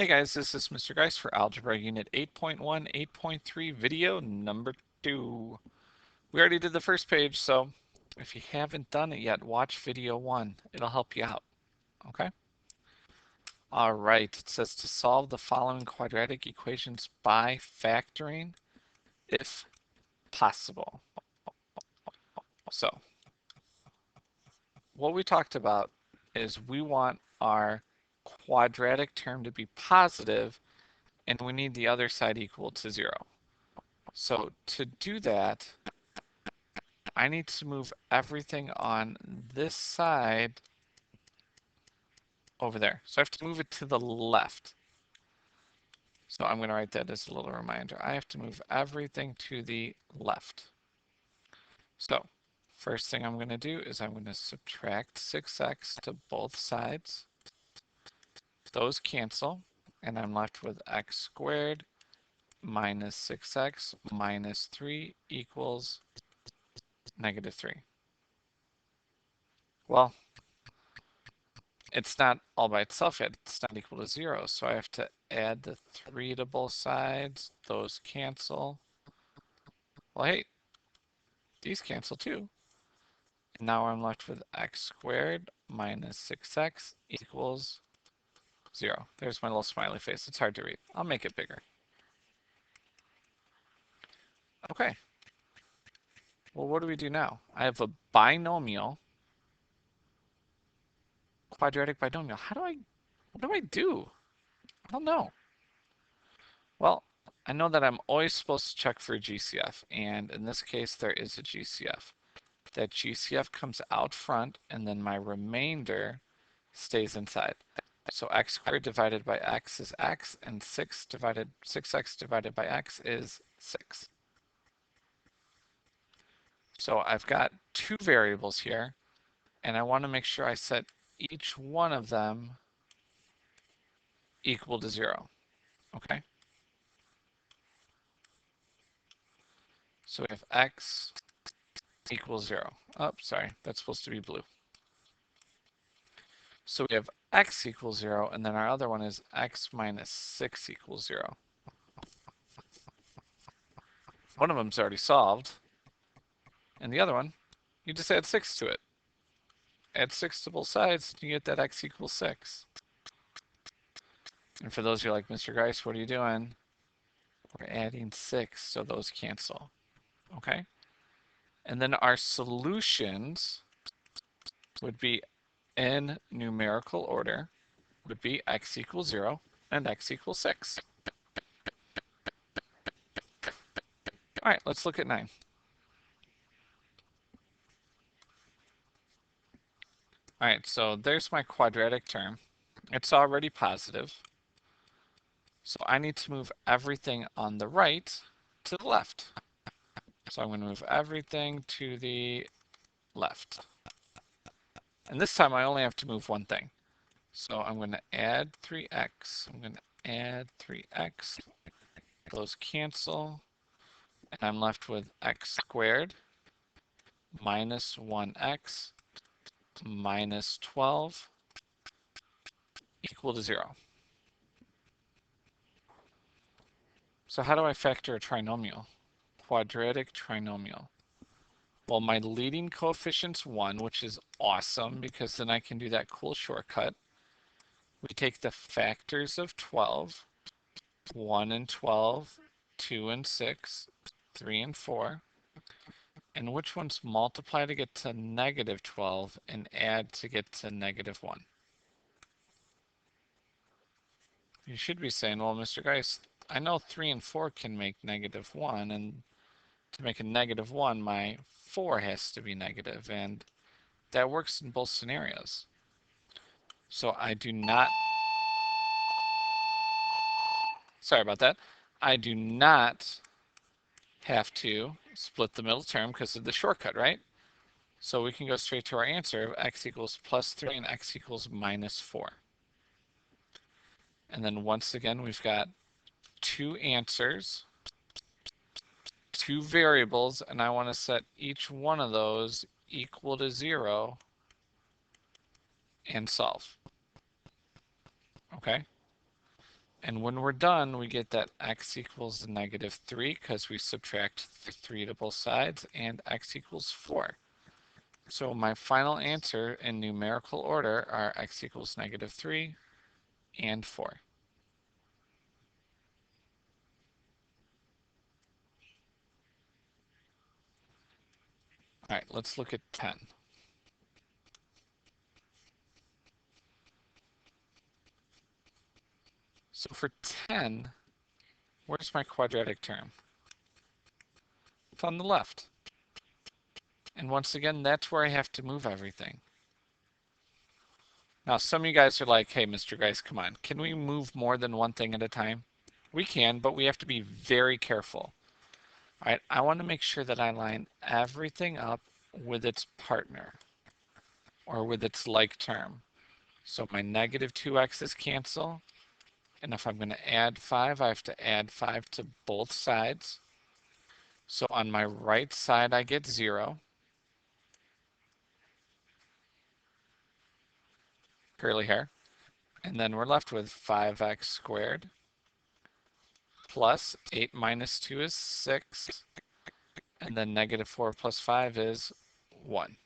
Hey guys, this is Mr. Grice for Algebra Unit 8.1, 8.3, video number 2. We already did the first page, so if you haven't done it yet, watch video 1. It'll help you out, okay? All right, it says to solve the following quadratic equations by factoring, if possible. So, what we talked about is we want our quadratic term to be positive, and we need the other side equal to 0. So to do that, I need to move everything on this side over there. So I have to move it to the left. So I'm going to write that as a little reminder. I have to move everything to the left. So first thing I'm going to do is I'm going to subtract 6x to both sides. Those cancel, and I'm left with x squared minus 6x minus 3 equals negative 3. Well, it's not all by itself yet. It's not equal to 0. So I have to add the 3 to both sides. Those cancel. Well, hey, these cancel too. And now I'm left with x squared minus 6x equals 0. There's my little smiley face. It's hard to read. I'll make it bigger. Okay. Well, what do we do now? I have a binomial, quadratic binomial. What do I do? I don't know. Well, I know that I'm always supposed to check for a GCF, and in this case, there is a GCF. That GCF comes out front, and then my remainder stays inside. So x squared divided by x is x, and 6x divided by x is 6. So I've got two variables here, and I want to make sure I set each one of them equal to 0. Okay? So we have x equals 0. Oh, sorry, that's supposed to be blue. So we have x equals 0, and then our other one is x minus 6 equals 0. One of them's already solved, and the other one, you just add 6 to it. Add 6 to both sides, and you get that x equals 6. And for those of you like Mr. Grice, what are you doing? We're adding 6, so those cancel. Okay? And then our solutions would be in numerical order, would be x equals 0 and x equals 6. All right, let's look at 9. All right, so there's my quadratic term. It's already positive. So I need to move everything on the right to the left. So I'm going to move everything to the left. And this time I only have to move one thing. So I'm going to add 3x. I'm going to add 3x. Those cancel. And I'm left with x squared minus 1x minus 12 equal to 0. So how do I factor a trinomial? Quadratic trinomial. Well, my leading coefficient's 1, which is awesome because then I can do that cool shortcut. We take the factors of 12, 1 and 12, 2 and 6, 3 and 4. And which ones multiply to get to negative 12 and add to get to negative 1? You should be saying, well, Mr. Grice, I know 3 and 4 can make negative 1, and to make a negative 1, my 4 has to be negative, and that works in both scenarios. So I do not, sorry about that, I do not have to split the middle term because of the shortcut, right? So we can go straight to our answer of x equals plus 3 and x equals minus 4. And then once again, we've got two answers, two variables, and I want to set each one of those equal to 0 and solve. Okay? And when we're done, we get that x equals -3 because we subtract 3 to both sides, and x equals 4. So my final answer in numerical order are x equals -3 and 4. All right, let's look at 10. So for 10, where's my quadratic term? It's on the left. And once again, that's where I have to move everything. Now, some of you guys are like, hey, Mr. Grice, come on. Can we move more than one thing at a time? We can, but we have to be very careful. All right, I want to make sure that I line everything up with its partner or with its like term. So my -2x's cancel. And if I'm going to add 5, I have to add 5 to both sides. So on my right side, I get 0. Curly hair. And then we're left with 5x squared plus 8 minus 2 is 6. And then -4 plus 5 is 1.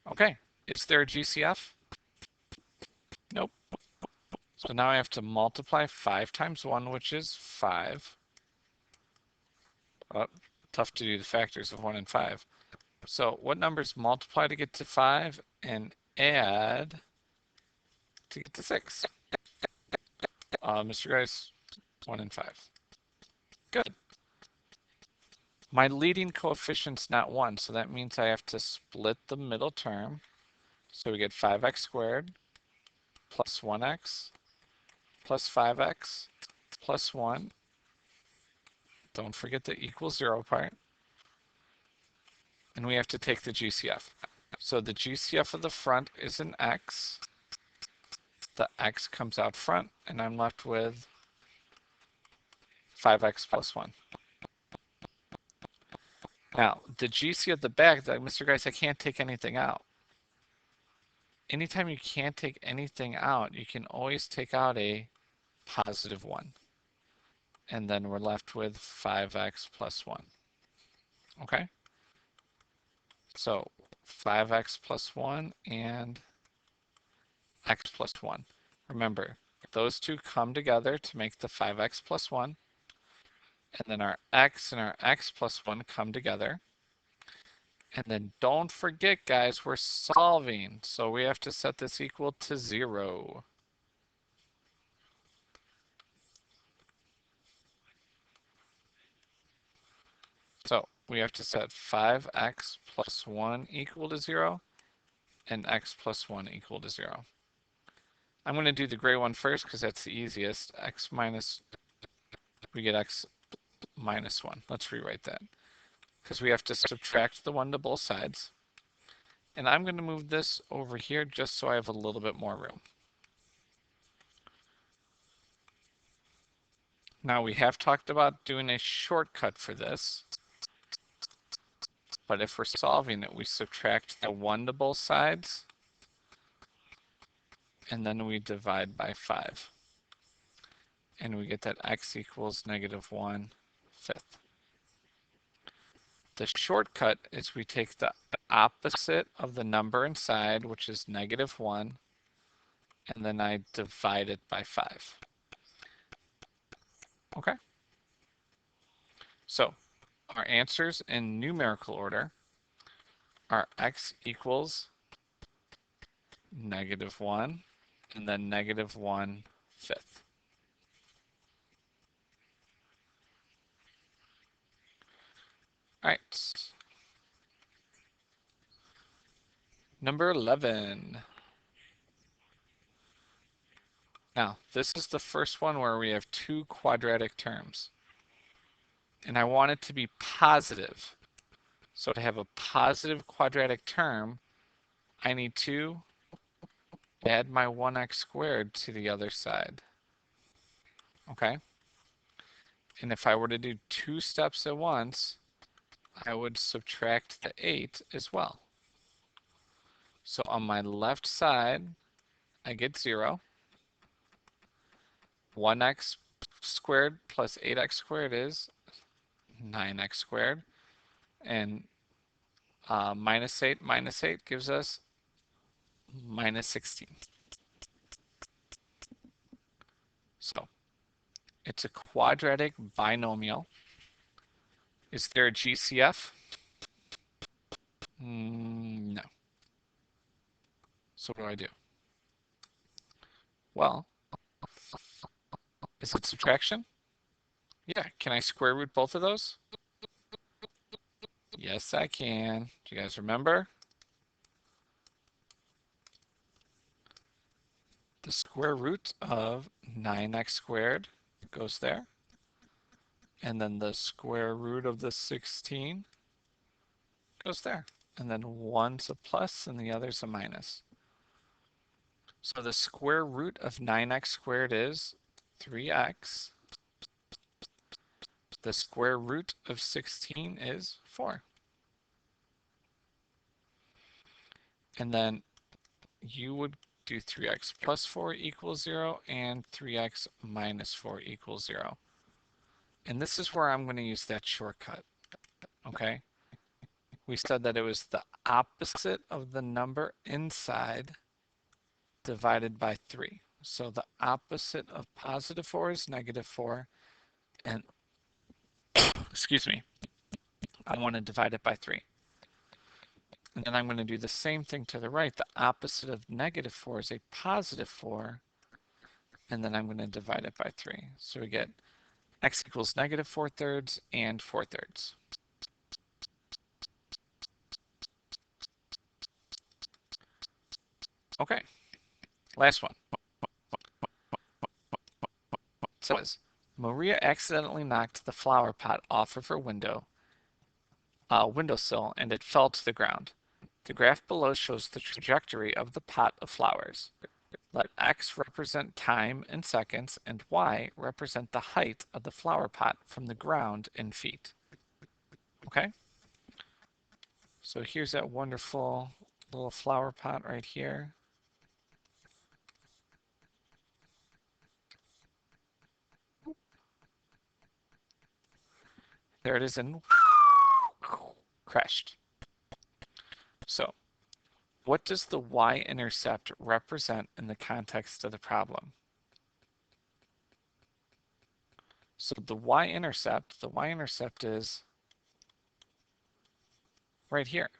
Okay, is there a GCF? Nope. So now I have to multiply 5 times 1, which is 5. Oh, tough to do the factors of 1 and 5. So what numbers multiply to get to 5 and add to get to 6? Mr. Grice, 1 and 5. Good. My leading coefficient's not 1, so that means I have to split the middle term. So we get 5x squared plus 1x plus 5x plus 1. Don't forget the equals 0 part. And we have to take the GCF. So the GCF of the front is an x. The x comes out front, and I'm left with 5x plus 1. Now, the GC of the back, Mr. Grice, I can't take anything out. Anytime you can't take anything out, you can always take out a +1. And then we're left with 5x plus 1. Okay? So 5x plus 1 and x plus 1. Remember, those two come together to make the 5x plus 1. And then our x and our x plus 1 come together. And then don't forget, guys, we're solving. So we have to set this equal to 0. So we have to set 5x plus 1 equal to 0 and x plus 1 equal to 0. I'm going to do the gray one first because that's the easiest. We get x minus 1. Let's rewrite that because we have to subtract the 1 to both sides. And I'm going to move this over here just so I have a little bit more room. Now we have talked about doing a shortcut for this. But if we're solving it, we subtract the 1 to both sides. And then we divide by 5. And we get that x equals -1/5. The shortcut is we take the opposite of the number inside, which is -1, and then I divide it by 5. Okay? So our answers in numerical order are x equals -1 and then -1/5. All right. Number 11. Now, this is the first one where we have 2 quadratic terms. And I want it to be positive. So to have a positive quadratic term, I need to add my 1x squared to the other side. Okay? And if I were to do 2 steps at once, I would subtract the 8 as well. So on my left side, I get 0. 1x squared plus 8x squared is 9x squared. And minus 8 gives us minus 16. So it's a quadratic binomial. Is there a GCF? No. So what do? Well, is it subtraction? Yeah, can I square root both of those? Yes, I can. Do you guys remember? The square root of 9x squared goes there. And then the square root of the 16 goes there. And then one's a plus and the other's a minus. So the square root of 9x squared is 3x. The square root of 16 is 4. And then you would do 3x plus 4 equals 0 and 3x minus 4 equals 0. And this is where I'm going to use that shortcut, okay? We said that it was the opposite of the number inside divided by 3. So the opposite of positive 4 is negative 4. And, excuse me, I want to divide it by 3. And then I'm going to do the same thing to the right. The opposite of negative 4 is a positive 4. And then I'm going to divide it by 3. So we get x equals negative 4/3 and 4/3. Okay, last one. So Maria accidentally knocked the flower pot off of her windowsill and it fell to the ground. The graph below shows the trajectory of the pot of flowers. Let x represent time in seconds and y represent the height of the flower pot from the ground in feet. Okay? So here's that wonderful little flower pot right here. There it is and crashed. So what does the y-intercept represent in the context of the problem? So the y-intercept is right here.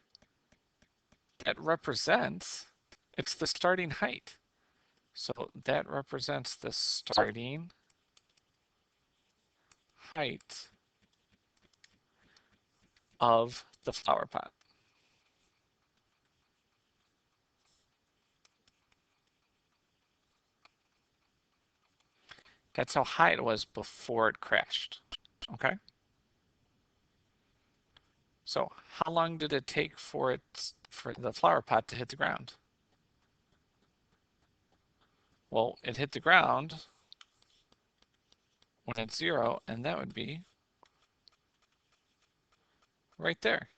That represents, it's the starting height. So that represents the starting height of the flower pot. That's how high it was before it crashed. Okay? So how long did it take for the flower pot to hit the ground? Well, it hit the ground when it's 0, and that would be right there.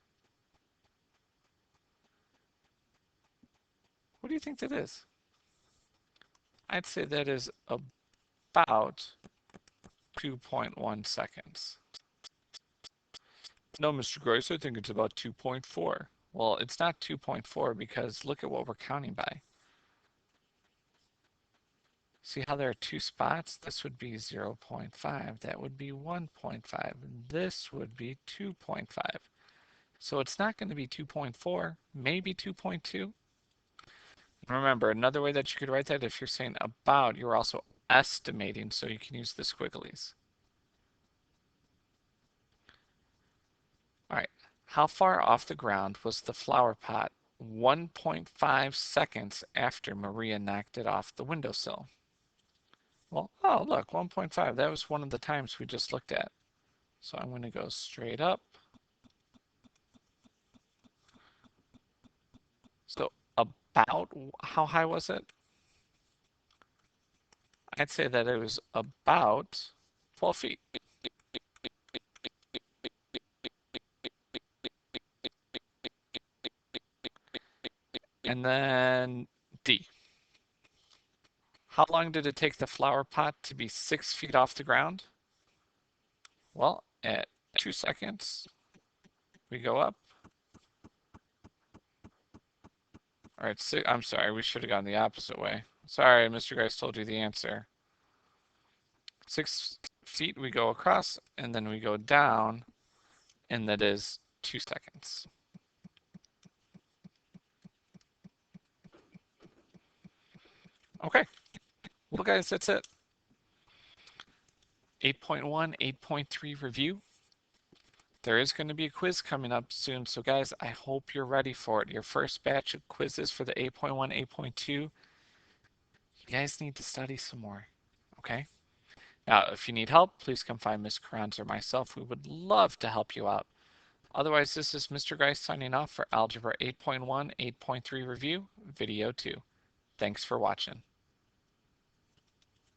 What do you think that is? I'd say that is about 2.1 seconds. No, Mr. Grice, I think it's about 2.4. Well, it's not 2.4 because look at what we're counting by. See how there are two spots? This would be 0.5, that would be 1.5, and this would be 2.5. So it's not going to be 2.4, maybe 2.2. Remember, another way that you could write that, if you're saying about, you're also estimating, so you can use the squigglies. All right, how far off the ground was the flower pot 1.5 seconds after Maria knocked it off the windowsill? Well, oh, look, 1.5. That was one of the times we just looked at. So I'm going to go straight up. So about, how high was it? I'd say that it was about 12 feet. And then D. How long did it take the flower pot to be 6 feet off the ground? Well, at 2 seconds, we go up. All right, I'm sorry, we should have gone the opposite way. Sorry, Mr. Grice told you the answer. 6 feet, we go across, and then we go down, and that is 2 seconds. Okay, well guys, that's it. 8.1, 8.3 review. There is going to be a quiz coming up soon, so guys, I hope you're ready for it. Your first batch of quizzes for the 8.1, 8.2. You guys need to study some more, okay? Now, if you need help, please come find Ms. Carranza or myself. We would love to help you out. Otherwise, this is Mr. Grice signing off for Algebra 8.1, 8.3 review, video 2. Thanks for watching.